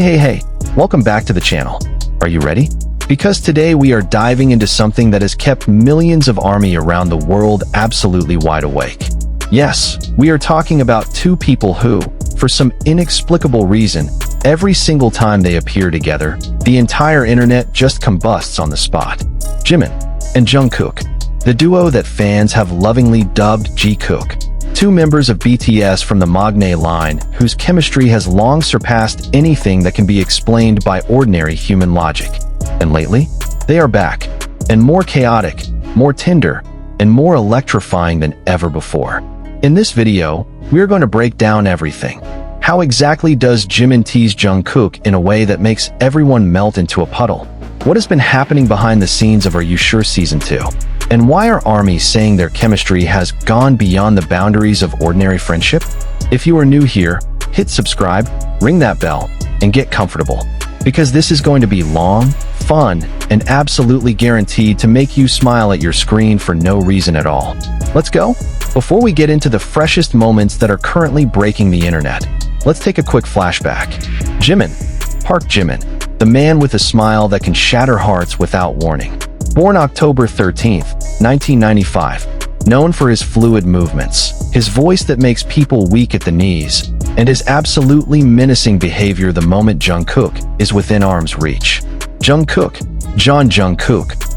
Hey, welcome back to the channel. Are you ready? Because today we are diving into something that has kept millions of ARMY around the world absolutely wide awake. Yes, we are talking about two people who, for some inexplicable reason, every single time they appear together, the entire internet just combusts on the spot. Jimin and Jungkook, the duo that fans have lovingly dubbed Jhope. Two members of BTS from the Magne line whose chemistry has long surpassed anything that can be explained by ordinary human logic. And lately, they are back, and more chaotic, more tender, and more electrifying than ever before. In this video, we're going to break down everything. How exactly does Jimin tease Jungkook in a way that makes everyone melt into a puddle? What has been happening behind the scenes of Are You Sure Season 2? And why are ARMY saying their chemistry has gone beyond the boundaries of ordinary friendship? If you are new here, hit subscribe, ring that bell, and get comfortable. Because this is going to be long, fun, and absolutely guaranteed to make you smile at your screen for no reason at all. Let's go? Before we get into the freshest moments that are currently breaking the internet, let's take a quick flashback. Park Jimin, the man with a smile that can shatter hearts without warning. Born October 13th, 1995, known for his fluid movements, his voice that makes people weak at the knees, and his absolutely menacing behavior the moment Jungkook is within arm's reach. Jungkook,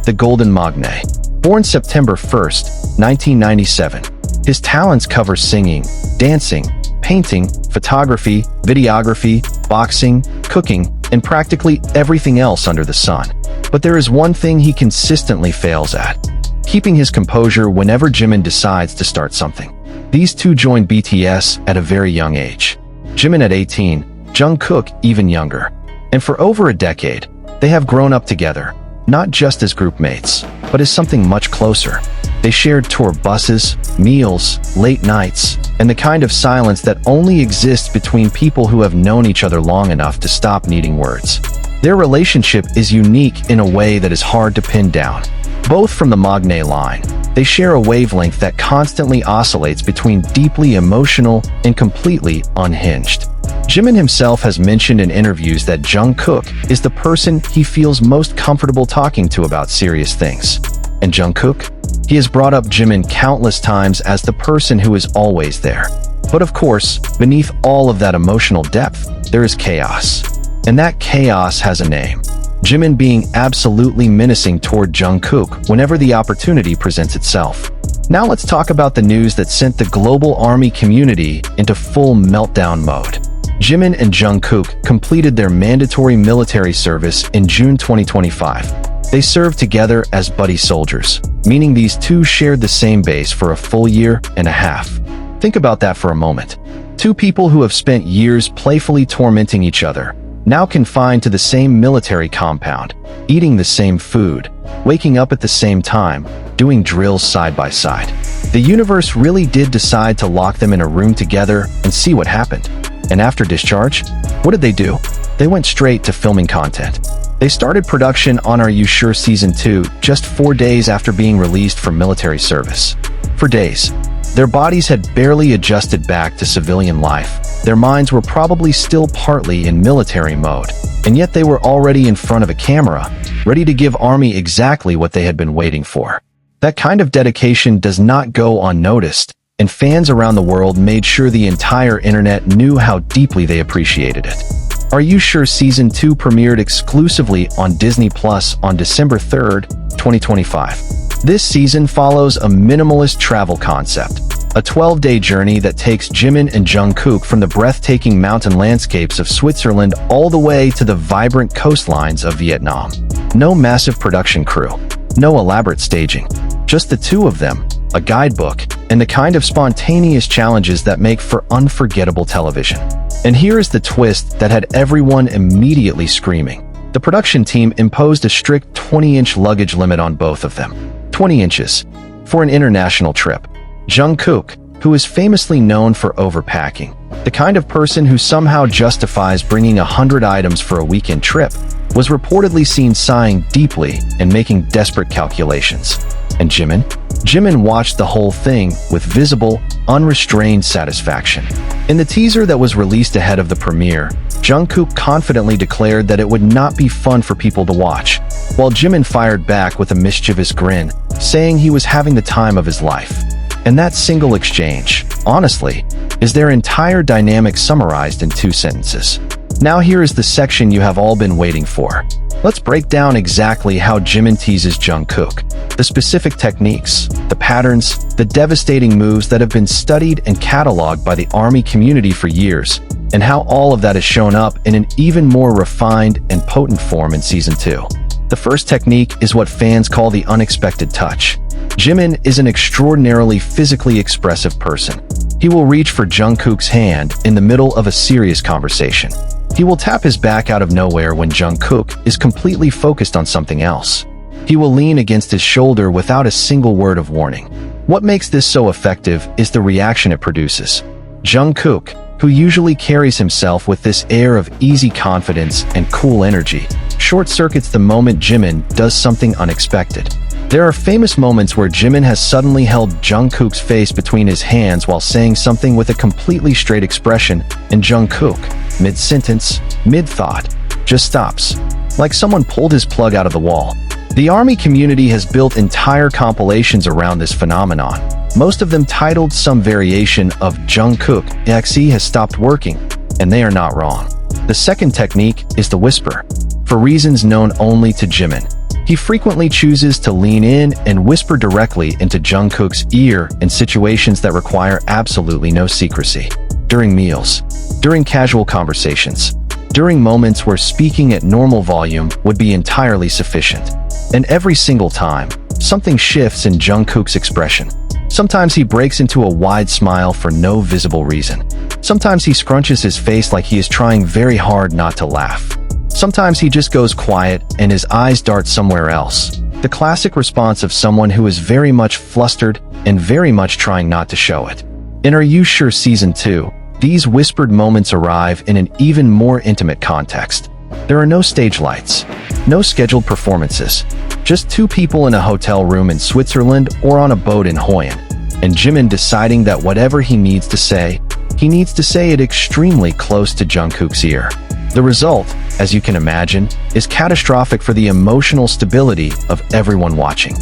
the Golden Magne. Born September 1st, 1997, his talents cover singing, dancing, painting, photography, videography, boxing, cooking, and practically everything else under the sun. But there is one thing he consistently fails at: keeping his composure whenever Jimin decides to start something. These two joined BTS at a very young age. Jimin at 18, Jungkook even younger. And for over a decade, they have grown up together, not just as group mates, but as something much closer. They shared tour buses, meals, late nights, and the kind of silence that only exists between people who have known each other long enough to stop needing words. Their relationship is unique in a way that is hard to pin down. Both from the Magne line, they share a wavelength that constantly oscillates between deeply emotional and completely unhinged. Jimin himself has mentioned in interviews that Jungkook is the person he feels most comfortable talking to about serious things. And Jungkook? He has brought up Jimin countless times as the person who is always there. But of course, beneath all of that emotional depth, there is chaos. And that chaos has a name. Jimin being absolutely menacing toward Jungkook whenever the opportunity presents itself. Now let's talk about the news that sent the global ARMY community into full meltdown mode. Jimin and Jungkook completed their mandatory military service in June 2025. They served together as buddy soldiers, meaning these two shared the same base for a full year and a half. Think about that for a moment. Two people who have spent years playfully tormenting each other, now confined to the same military compound, eating the same food, waking up at the same time, doing drills side by side. The universe really did decide to lock them in a room together and see what happened. And after discharge, what did they do? They went straight to filming content. They started production on Are You Sure Season 2 just 4 days after being released from military service. For days, their bodies had barely adjusted back to civilian life. Their minds were probably still partly in military mode, and yet they were already in front of a camera, ready to give ARMY exactly what they had been waiting for. That kind of dedication does not go unnoticed, and fans around the world made sure the entire internet knew how deeply they appreciated it. Are You Sure Season 2 premiered exclusively on Disney Plus on December 3rd, 2025. This season follows a minimalist travel concept, a 12-day journey that takes Jimin and Jungkook from the breathtaking mountain landscapes of Switzerland all the way to the vibrant coastlines of Vietnam. No massive production crew, no elaborate staging, just the two of them, a guidebook, and the kind of spontaneous challenges that make for unforgettable television. And here is the twist that had everyone immediately screaming. The production team imposed a strict 20-inch luggage limit on both of them. 20 inches. For an international trip. Jungkook, who is famously known for overpacking, the kind of person who somehow justifies bringing 100 items for a weekend trip, was reportedly seen sighing deeply and making desperate calculations. And Jimin watched the whole thing with visible, unrestrained satisfaction. In the teaser that was released ahead of the premiere, Jungkook confidently declared that it would not be fun for people to watch, while Jimin fired back with a mischievous grin, saying he was having the time of his life. And that single exchange, honestly, is their entire dynamic summarized in 2 sentences. Now here is the section you have all been waiting for. Let's break down exactly how Jimin teases Jungkook, the specific techniques, the patterns, the devastating moves that have been studied and cataloged by the ARMY community for years, and how all of that is shown up in an even more refined and potent form in Season 2. The first technique is what fans call the unexpected touch. Jimin is an extraordinarily physically expressive person. He will reach for Jungkook's hand in the middle of a serious conversation. He will tap his back out of nowhere when Jungkook is completely focused on something else. He will lean against his shoulder without a single word of warning. What makes this so effective is the reaction it produces. Jungkook, who usually carries himself with this air of easy confidence and cool energy, short-circuits the moment Jimin does something unexpected. There are famous moments where Jimin has suddenly held Jungkook's face between his hands while saying something with a completely straight expression, and Jungkook, mid-sentence, mid-thought, just stops, like someone pulled his plug out of the wall. The ARMY community has built entire compilations around this phenomenon, most of them titled some variation of Jungkook XE has stopped working, and they are not wrong. The second technique is the whisper. For reasons known only to Jimin, he frequently chooses to lean in and whisper directly into Jungkook's ear in situations that require absolutely no secrecy. During meals, during casual conversations, during moments where speaking at normal volume would be entirely sufficient. And every single time, something shifts in Jungkook's expression. Sometimes he breaks into a wide smile for no visible reason. Sometimes he scrunches his face like he is trying very hard not to laugh. Sometimes he just goes quiet and his eyes dart somewhere else. The classic response of someone who is very much flustered and very much trying not to show it. In Are You Sure Season 2, these whispered moments arrive in an even more intimate context. There are no stage lights, no scheduled performances, just 2 people in a hotel room in Switzerland or on a boat in Hoyen, and Jimin deciding that whatever he needs to say it extremely close to Jungkook's ear. The result, as you can imagine, is catastrophic for the emotional stability of everyone watching.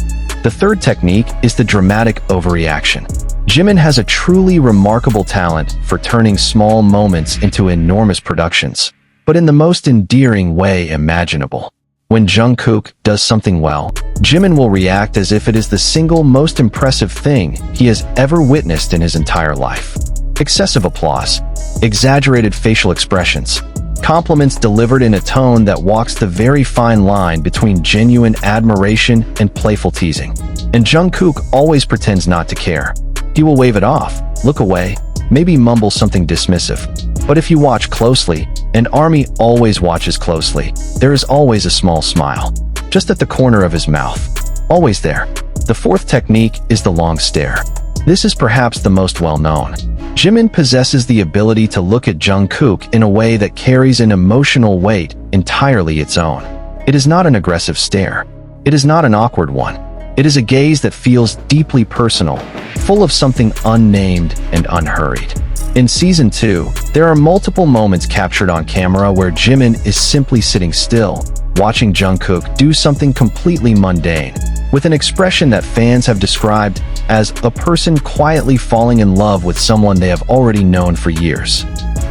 The third technique is the dramatic overreaction. Jimin has a truly remarkable talent for turning small moments into enormous productions, but in the most endearing way imaginable. When Jungkook does something well, Jimin will react as if it is the single most impressive thing he has ever witnessed in his entire life. Excessive applause, exaggerated facial expressions, compliments delivered in a tone that walks the very fine line between genuine admiration and playful teasing. And Jungkook always pretends not to care. He will wave it off, look away, maybe mumble something dismissive. But if you watch closely, and ARMY always watches closely, there is always a small smile, just at the corner of his mouth. Always there. The fourth technique is the long stare. This is perhaps the most well-known. Jimin possesses the ability to look at Jungkook in a way that carries an emotional weight entirely its own. It is not an aggressive stare. It is not an awkward one. It is a gaze that feels deeply personal, full of something unnamed and unhurried. In Season 2, there are multiple moments captured on camera where Jimin is simply sitting still, watching Jungkook do something completely mundane, with an expression that fans have described as a person quietly falling in love with someone they have already known for years.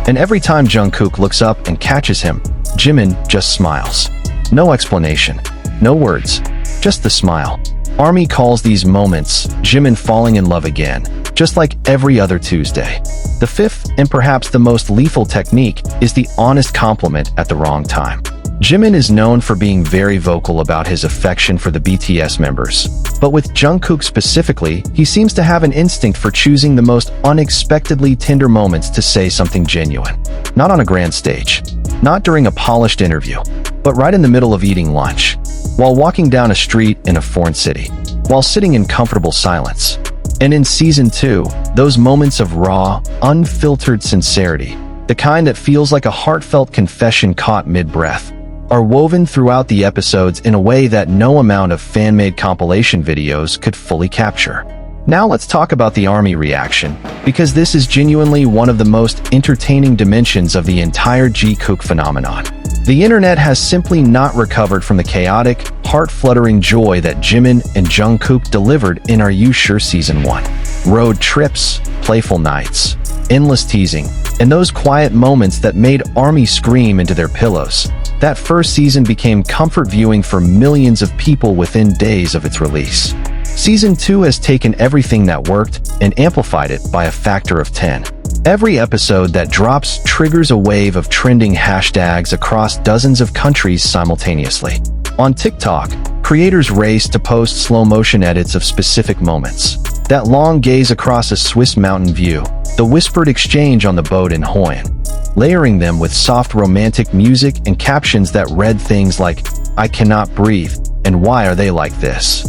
And every time Jungkook looks up and catches him, Jimin just smiles. No explanation, no words, just the smile. ARMY calls these moments Jimin falling in love again, just like every other Tuesday. The fifth, and perhaps the most lethal technique, is the honest compliment at the wrong time. Jimin is known for being very vocal about his affection for the BTS members, but with Jungkook specifically, he seems to have an instinct for choosing the most unexpectedly tender moments to say something genuine. Not on a grand stage, not during a polished interview, but right in the middle of eating lunch, while walking down a street in a foreign city, while sitting in comfortable silence. And in Season 2, those moments of raw, unfiltered sincerity, the kind that feels like a heartfelt confession caught mid-breath, are woven throughout the episodes in a way that no amount of fan-made compilation videos could fully capture. Now let's talk about the ARMY reaction, because this is genuinely one of the most entertaining dimensions of the entire Jungkook phenomenon. The internet has simply not recovered from the chaotic, heart-fluttering joy that Jimin and Jungkook delivered in Are You Sure Season 1. Road trips, playful nights, endless teasing, and those quiet moments that made ARMY scream into their pillows. That first season became comfort viewing for millions of people within days of its release. Season 2 has taken everything that worked and amplified it by a factor of 10. Every episode that drops triggers a wave of trending hashtags across dozens of countries simultaneously. On TikTok, creators race to post slow-motion edits of specific moments. That long gaze across a Swiss mountain view, the whispered exchange on the boat in Hoi An, layering them with soft romantic music and captions that read things like, "I cannot breathe," and "Why are they like this?"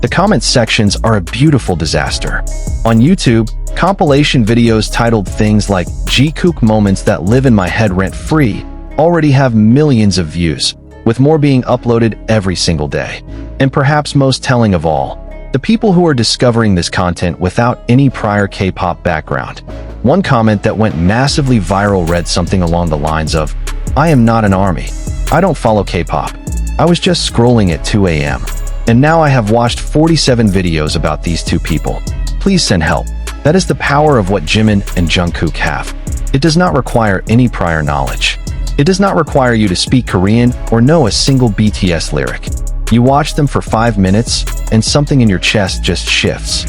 The comment sections are a beautiful disaster. On YouTube, compilation videos titled things like Jungkook moments that live in my head rent-free already have millions of views, with more being uploaded every single day. And perhaps most telling of all, the people who are discovering this content without any prior K-pop background. One comment that went massively viral read something along the lines of, "I am not an ARMY. I don't follow K-pop. I was just scrolling at 2 a.m. And now I have watched 47 videos about these two people. Please send help." That is the power of what Jimin and Jungkook have. It does not require any prior knowledge. It does not require you to speak Korean or know a single BTS lyric. You watch them for 5 minutes, and something in your chest just shifts.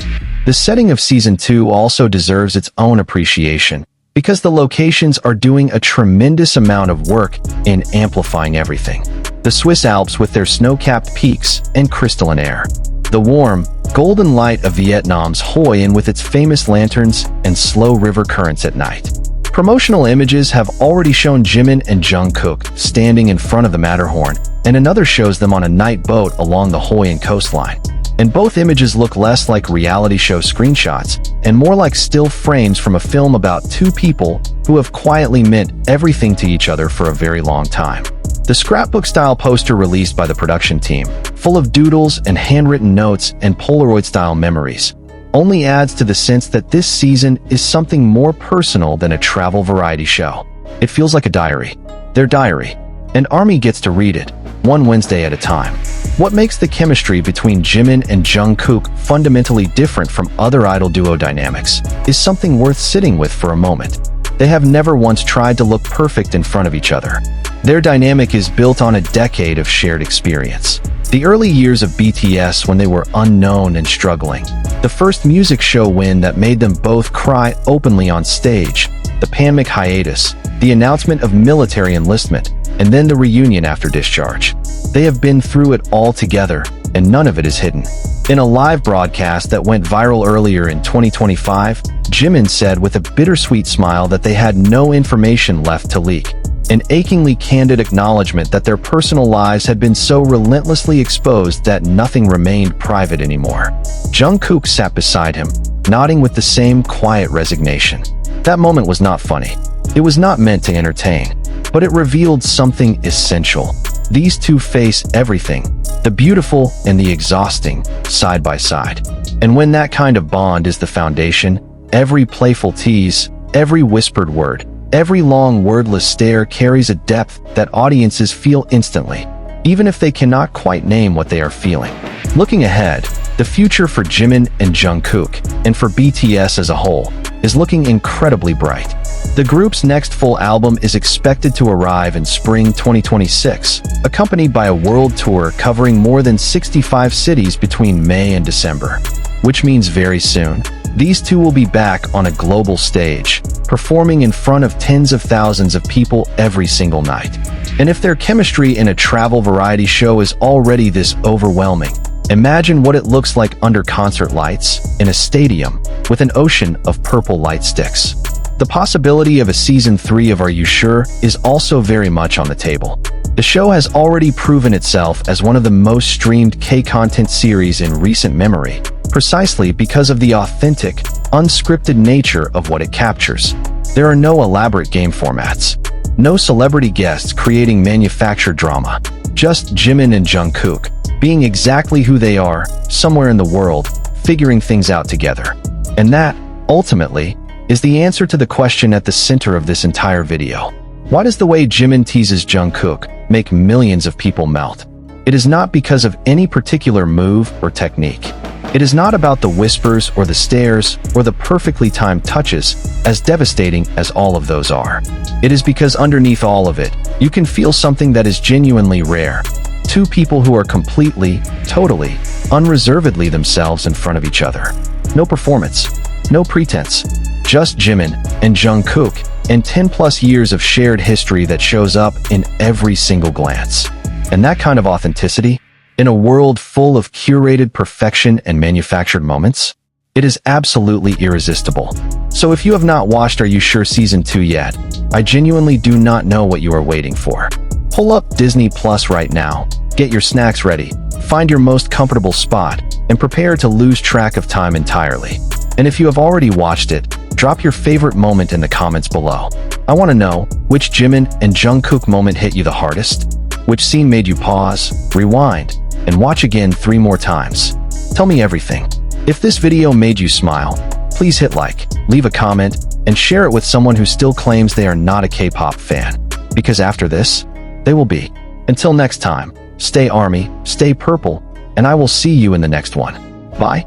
The setting of Season 2 also deserves its own appreciation, because the locations are doing a tremendous amount of work in amplifying everything. The Swiss Alps with their snow-capped peaks and crystalline air. The warm, golden light of Vietnam's Hoi An with its famous lanterns and slow river currents at night. Promotional images have already shown Jimin and Jungkook standing in front of the Matterhorn, and another shows them on a night boat along the Hoi An coastline. And both images look less like reality show screenshots and more like still frames from a film about two people who have quietly meant everything to each other for a very long time. The scrapbook-style poster released by the production team, full of doodles and handwritten notes and Polaroid-style memories, only adds to the sense that this season is something more personal than a travel variety show. It feels like a diary. Their diary. And ARMY gets to read it, one Wednesday at a time. What makes the chemistry between Jimin and Jungkook fundamentally different from other idol duo dynamics is something worth sitting with for a moment. They have never once tried to look perfect in front of each other. Their dynamic is built on a decade of shared experience. The early years of BTS when they were unknown and struggling. The first music show win that made them both cry openly on stage. The pandemic hiatus. The announcement of military enlistment. And then the reunion after discharge. They have been through it all together, and none of it is hidden. In a live broadcast that went viral earlier in 2025, Jimin said with a bittersweet smile that they had no information left to leak. An achingly candid acknowledgement that their personal lives had been so relentlessly exposed that nothing remained private anymore. Jungkook sat beside him, nodding with the same quiet resignation. That moment was not funny. It was not meant to entertain, but it revealed something essential. These two face everything, the beautiful and the exhausting, side by side. And when that kind of bond is the foundation, every playful tease, every whispered word, every long wordless stare carries a depth that audiences feel instantly, even if they cannot quite name what they are feeling. Looking ahead, the future for Jimin and Jungkook, and for BTS as a whole, is looking incredibly bright. The group's next full album is expected to arrive in spring 2026, accompanied by a world tour covering more than 65 cities between May and December. Which means very soon, these two will be back on a global stage, performing in front of tens of thousands of people every single night. And if their chemistry in a travel variety show is already this overwhelming, imagine what it looks like under concert lights, in a stadium, with an ocean of purple light sticks. The possibility of a Season 3 of Are You Sure is also very much on the table. The show has already proven itself as one of the most streamed K-content series in recent memory, precisely because of the authentic, unscripted nature of what it captures. There are no elaborate game formats. No celebrity guests creating manufactured drama. Just Jimin and Jungkook, being exactly who they are, somewhere in the world, figuring things out together. And that, ultimately, is the answer to the question at the center of this entire video. Why does the way Jimin teases Jungkook make millions of people melt? It is not because of any particular move or technique. It is not about the whispers or the stares or the perfectly timed touches, as devastating as all of those are. It is because underneath all of it, you can feel something that is genuinely rare. Two people who are completely, totally, unreservedly themselves in front of each other. No performance, no pretense, just Jimin and Jungkook, and 10+ years of shared history that shows up in every single glance. And that kind of authenticity, in a world full of curated perfection and manufactured moments, it is absolutely irresistible. So if you have not watched Are You Sure Season 2 yet, I genuinely do not know what you are waiting for. Pull up Disney Plus right now, get your snacks ready, find your most comfortable spot, and prepare to lose track of time entirely. And if you have already watched it, drop your favorite moment in the comments below. I want to know, which Jimin and Jungkook moment hit you the hardest? Which scene made you pause, rewind, and watch again 3 more times? Tell me everything. If this video made you smile, please hit like, leave a comment, and share it with someone who still claims they are not a K-pop fan. Because after this, they will be. Until next time, stay ARMY, stay purple, and I will see you in the next one. Bye.